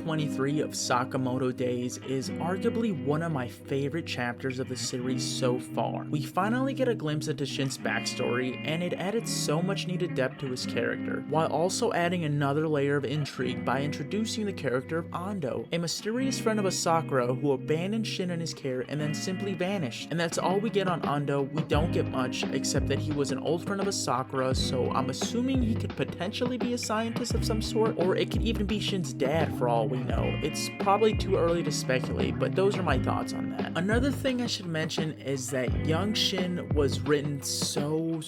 23 of Sakamoto-Days is arguably one of my favorite chapters of the series so far. We finally get a glimpse into Shin's backstory, and it added so much needed depth to his character, while also adding another layer of intrigue by introducing the character of Ando, a mysterious friend of ASAKURA who abandoned Shin in his care and then simply vanished. And that's all we get on Ando. We don't get much, except that he was an old friend of ASAKURA, so I'm assuming he could potentially be a scientist of some sort, or it could even be Shin's dad for all we know. It's probably too early to speculate, but those are my thoughts on that. Another thing I should mention is that young Shin was written so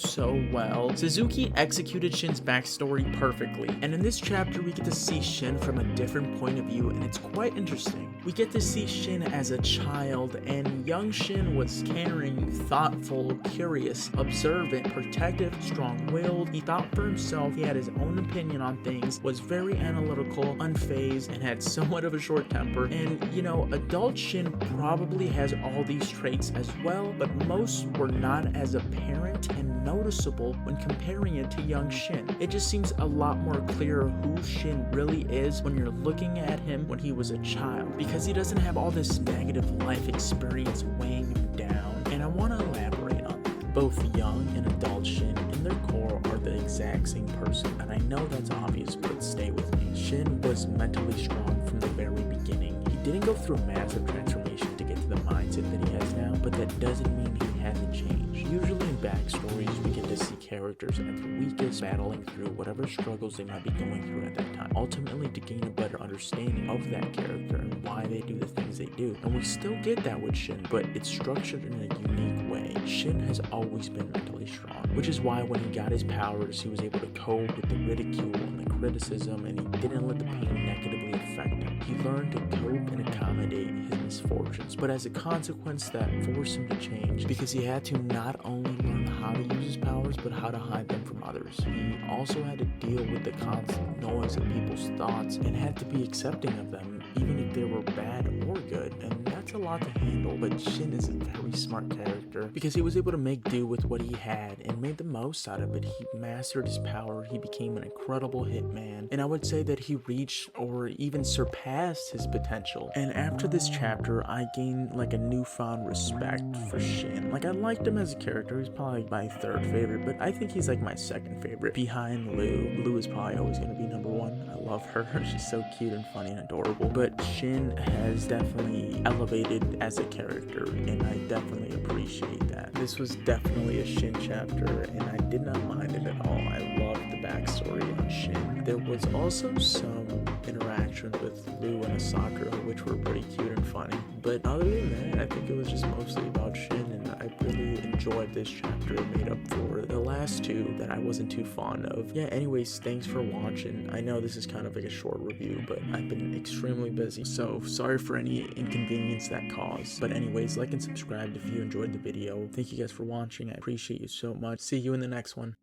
well. Suzuki executed Shin's backstory perfectly, and in this chapter we get to see Shin from a different point of view, and it's quite interesting. We get to see Shin as a child, and young Shin was caring, thoughtful, curious, observant, protective, strong-willed. He thought for himself, he had his own opinion on things, was very analytical, unfazed, and had somewhat of a short temper. And you know, adult Shin probably has all these traits as well, but most were not as apparent and noticeable when comparing it to young Shin. It just seems a lot more clear who Shin really is when you're looking at him when he was a child, because he doesn't have all this negative life experience weighing him down. And I want to elaborate on that. Both young and adult Shin in their core are the exact same person, and I know that's obvious, but stay with me. Shin was mentally strong from the very beginning. He didn't go through a massive transformation to get to the mindset that he has now, but that doesn't mean he hasn't changed. Usually in backstories, we get to see characters at the weakest battling through whatever struggles they might be going through at that time, ultimately to gain a better understanding of that character and why they do the things they do. And we still get that with Shin, but it's structured in a unique way. Shin has always been mentally strong, which is why when he got his powers, he was able to cope with the ridicule and the criticism, and he didn't let the pain negatively affect him. He learned to cope and accommodate his misfortunes, but as a consequence that forced him to change, because he had to not only learn how to use his powers, but how to hide them from others. He also had to deal with the constant noise of people's thoughts and had to be accepting of them, even if they were bad or good, and that's a lot to handle. But Shin is a very smart character because he was able to make do with what he had and made the most out of it. He mastered his power, he became an incredible hitman, and I would say that he reached or even surpassed his potential. And after this chapter, I gained like a newfound respect for Shin. Like, I liked him as a character. He's probably my third favorite, but I think he's like my second favorite behind Lou. Lou is probably always going to be number one. I love her. She's so cute and funny and adorable. But Shin has definitely elevated as a character, and I definitely appreciate that. This was definitely a Shin chapter, and I did not mind it at all. I loved the backstory on Shin. There was also some interactions with Lou and ASAKURA, which were pretty cute and funny. But other than that, I think it was just mostly about Shin, and I really enjoyed this chapter. It made up for the last two that I wasn't too fond of. Yeah, anyways, thanks for watching. I know this is kind of like a short review, but I've been extremely busy, so sorry for any inconvenience that caused. But anyways, like and subscribe if you enjoyed the video. Thank you guys for watching. I appreciate you so much. See you in the next one.